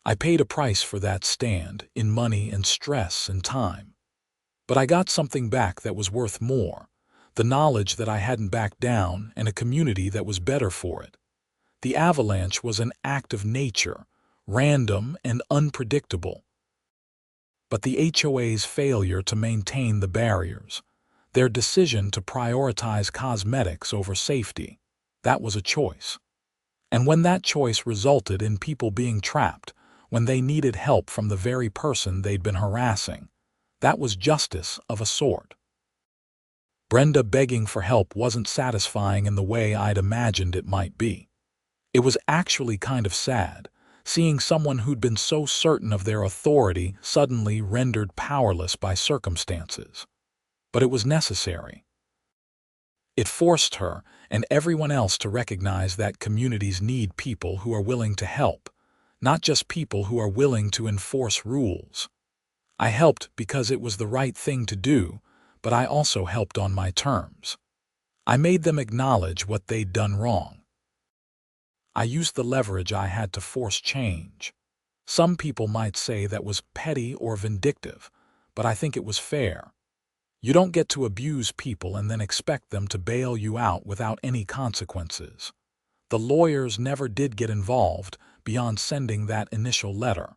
I paid a price for that stand, in money and stress and time. But I got something back that was worth more, the knowledge that I hadn't backed down and a community that was better for it. The Avalanche was an act of nature, random and unpredictable. But the HOA's failure to maintain the barriers, their decision to prioritize cosmetics over safety, that was a choice. And when that choice resulted in people being trapped, when they needed help from the very person they'd been harassing, that was justice of a sort. Brenda begging for help wasn't satisfying in the way I'd imagined it might be. It was actually kind of sad, seeing someone who'd been so certain of their authority suddenly rendered powerless by circumstances. But it was necessary. It forced her and everyone else to recognize that communities need people who are willing to help, not just people who are willing to enforce rules. I helped because it was the right thing to do, but I also helped on my terms. I made them acknowledge what they'd done wrong. I used the leverage I had to force change. Some people might say that was petty or vindictive, but I think it was fair. You don't get to abuse people and then expect them to bail you out without any consequences. The lawyers never did get involved beyond sending that initial letter.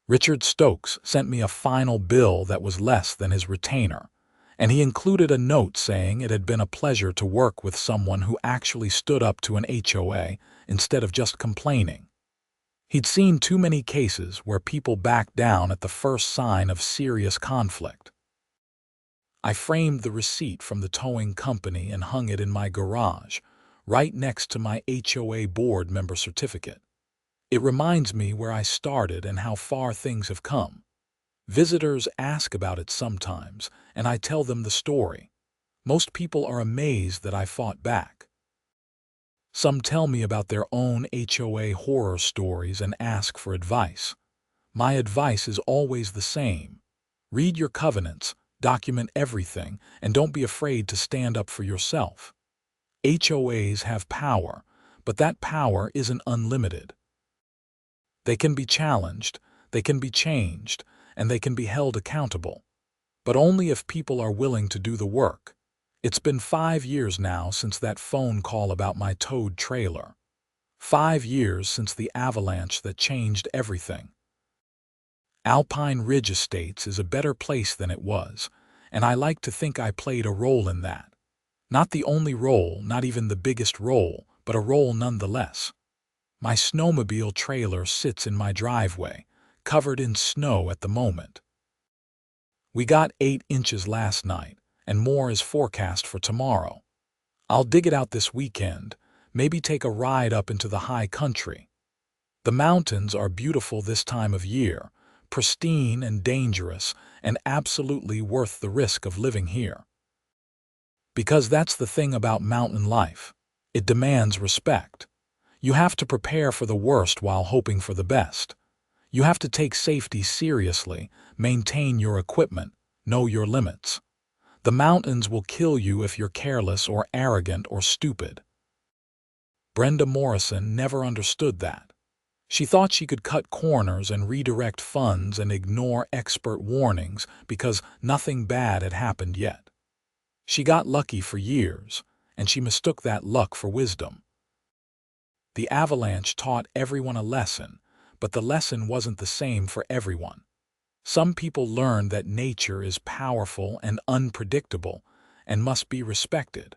Richard Stokes sent me a final bill that was less than his retainer, and he included a note saying it had been a pleasure to work with someone who actually stood up to an HOA instead of just complaining. He'd seen too many cases where people backed down at the first sign of serious conflict. I framed the receipt from the towing company and hung it in my garage, right next to my HOA board member certificate. It reminds me where I started and how far things have come. Visitors ask about it sometimes, and I tell them the story. Most people are amazed that I fought back. Some tell me about their own HOA horror stories and ask for advice. My advice is always the same. Read your covenants, document everything, and don't be afraid to stand up for yourself. HOAs have power, but that power isn't unlimited. They can be challenged, they can be changed, and they can be held accountable. But only if people are willing to do the work. It's been 5 years now since that phone call about my towed trailer. 5 years since the avalanche that changed everything. Alpine Ridge Estates is a better place than it was, and I like to think I played a role in that. Not the only role, not even the biggest role, but a role nonetheless. My snowmobile trailer sits in my driveway, covered in snow at the moment. We got 8 inches last night, and more is forecast for tomorrow. I'll dig it out this weekend, maybe take a ride up into the high country. The mountains are beautiful this time of year, pristine and dangerous, and absolutely worth the risk of living here. Because that's the thing about mountain life. It demands respect. You have to prepare for the worst while hoping for the best. You have to take safety seriously, maintain your equipment, know your limits. The mountains will kill you if you're careless or arrogant or stupid. Brenda Morrison never understood that. She thought she could cut corners and redirect funds and ignore expert warnings because nothing bad had happened yet. She got lucky for years, and she mistook that luck for wisdom. The avalanche taught everyone a lesson, but the lesson wasn't the same for everyone. Some people learned that nature is powerful and unpredictable and must be respected.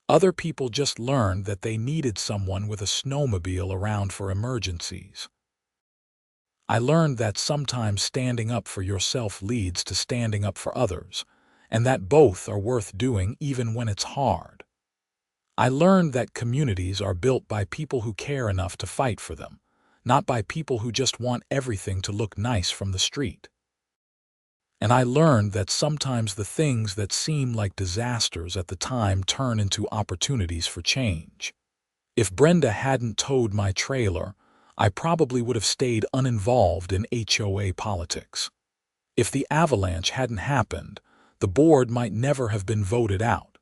Other people just learned that they needed someone with a snowmobile around for emergencies. I learned that sometimes standing up for yourself leads to standing up for others, and that both are worth doing even when it's hard. I learned that communities are built by people who care enough to fight for them, not by people who just want everything to look nice from the street. And I learned that sometimes the things that seem like disasters at the time turn into opportunities for change. If Brenda hadn't towed my trailer, I probably would have stayed uninvolved in HOA politics. If the avalanche hadn't happened, the board might never have been voted out.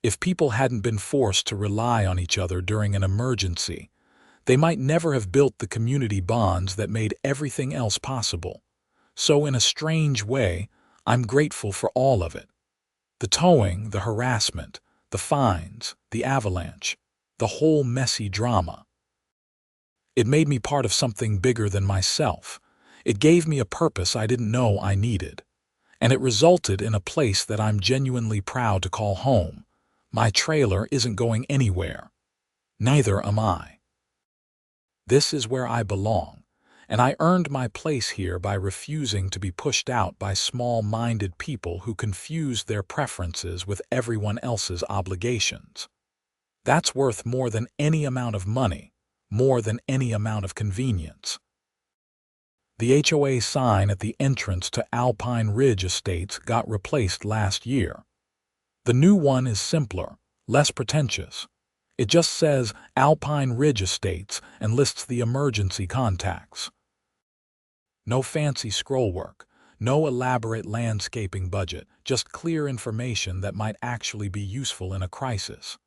If people hadn't been forced to rely on each other during an emergency, they might never have built the community bonds that made everything else possible. So in a strange way, I'm grateful for all of it. The towing, the harassment, the fines, the avalanche, the whole messy drama. It made me part of something bigger than myself. It gave me a purpose I didn't know I needed. And it resulted in a place that I'm genuinely proud to call home. My trailer isn't going anywhere. Neither am I. This is where I belong, and I earned my place here by refusing to be pushed out by small-minded people who confused their preferences with everyone else's obligations. That's worth more than any amount of money, more than any amount of convenience. The HOA sign at the entrance to Alpine Ridge Estates got replaced last year. The new one is simpler, less pretentious. It just says Alpine Ridge Estates and lists the emergency contacts. No fancy scrollwork, no elaborate landscaping budget, just clear information that might actually be useful in a crisis.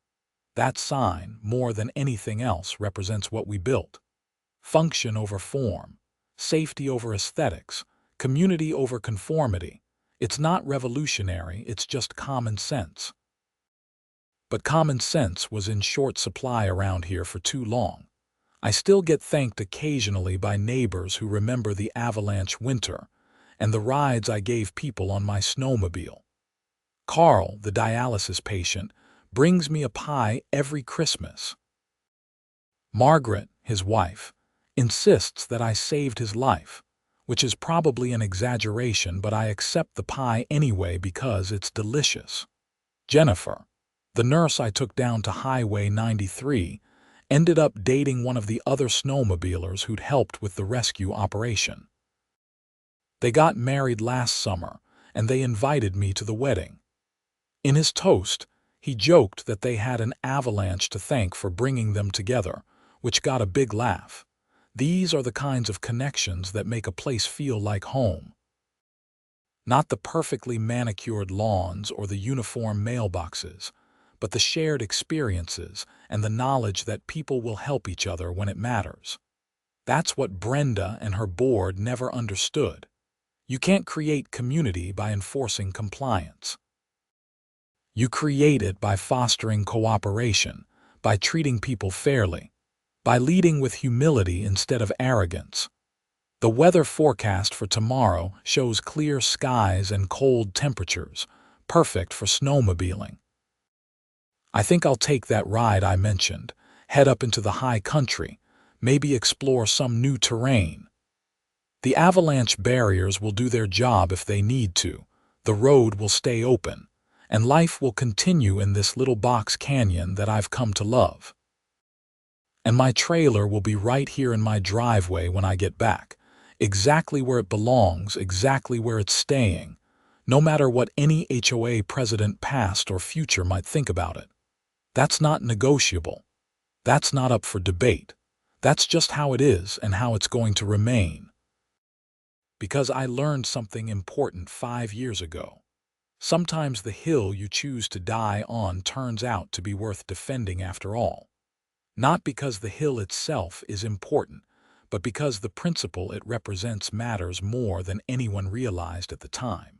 That sign, more than anything else, represents what we built. Function over form, safety over aesthetics, community over conformity. It's not revolutionary, it's just common sense. But common sense was in short supply around here for too long. I still get thanked occasionally by neighbors who remember the avalanche winter and the rides I gave people on my snowmobile. Carl, the dialysis patient, brings me a pie every Christmas. Margaret, his wife, insists that I saved his life. which is probably an exaggeration, but I accept the pie anyway because it's delicious. Jennifer, the nurse I took down to Highway 93, ended up dating one of the other snowmobilers who'd helped with the rescue operation. They got married last summer, and they invited me to the wedding. In his toast, he joked that they had an avalanche to thank for bringing them together, which got a big laugh. These are the kinds of connections that make a place feel like home. Not the perfectly manicured lawns or the uniform mailboxes, but the shared experiences and the knowledge that people will help each other when it matters. That's what Brenda and her board never understood. You can't create community by enforcing compliance. You create it by fostering cooperation, by treating people fairly, by leading with humility instead of arrogance. The weather forecast for tomorrow shows clear skies and cold temperatures, perfect for snowmobiling. I think I'll take that ride I mentioned, head up into the high country, maybe explore some new terrain. The avalanche barriers will do their job if they need to, the road will stay open, and life will continue in this little box canyon that I've come to love. And my trailer will be right here in my driveway when I get back, exactly where it belongs, exactly where it's staying, no matter what any HOA president past or future might think about it. That's not negotiable. That's not up for debate. That's just how it is and how it's going to remain. Because I learned something important 5 years ago. Sometimes the hill you choose to die on turns out to be worth defending after all. Not because the hill itself is important, but because the principle it represents matters more than anyone realized at the time.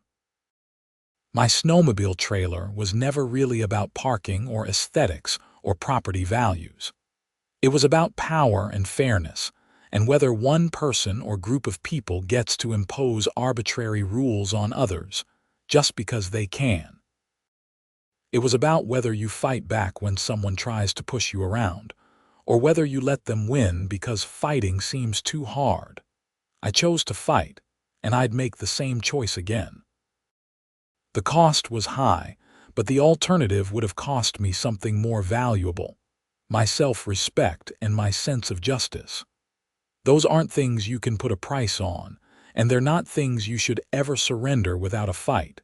My snowmobile trailer was never really about parking or aesthetics or property values. It was about power and fairness, and whether one person or group of people gets to impose arbitrary rules on others, just because they can. It was about whether you fight back when someone tries to push you around, or whether you let them win because fighting seems too hard. I chose to fight, and I'd make the same choice again. The cost was high, but the alternative would have cost me something more valuable: my self-respect and my sense of justice. Those aren't things you can put a price on, and they're not things you should ever surrender without a fight.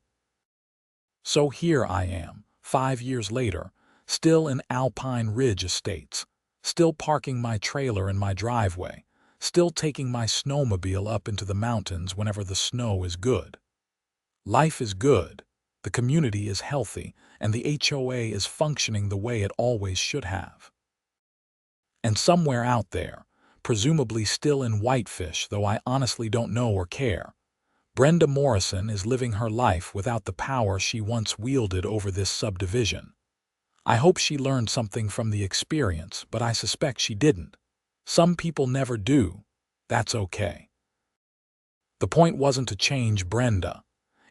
So here I am, 5 years later, still in Alpine Ridge Estates, still parking my trailer in my driveway, still taking my snowmobile up into the mountains whenever the snow is good. Life is good, the community is healthy, and the HOA is functioning the way it always should have. And somewhere out there, presumably still in Whitefish, though I honestly don't know or care, Brenda Morrison is living her life without the power she once wielded over this subdivision. I hope she learned something from the experience, but I suspect she didn't. Some people never do. That's okay. The point wasn't to change Brenda.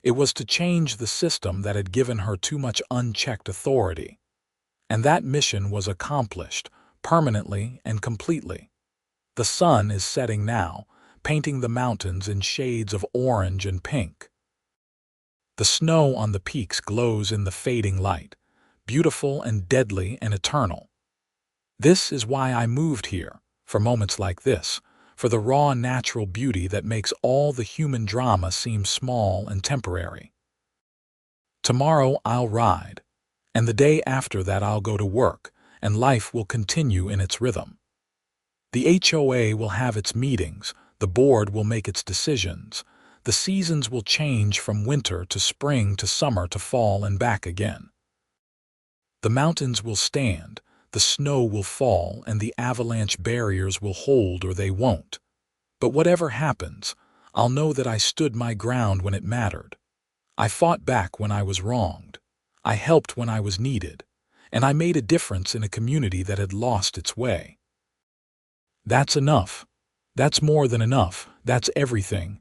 It was to change the system that had given her too much unchecked authority. And that mission was accomplished, permanently and completely. The sun is setting now, painting the mountains in shades of orange and pink. The snow on the peaks glows in the fading light, beautiful and deadly and eternal. This is why I moved here, for moments like this, for the raw natural beauty that makes all the human drama seem small and temporary. Tomorrow I'll ride, and the day after that I'll go to work, and life will continue in its rhythm. The HOA will have its meetings, the board will make its decisions, the seasons will change from winter to spring to summer to fall and back again. The mountains will stand, the snow will fall, and the avalanche barriers will hold or they won't. But whatever happens, I'll know that I stood my ground when it mattered. I fought back when I was wronged. I helped when I was needed. And I made a difference in a community that had lost its way. That's enough. That's more than enough. That's everything.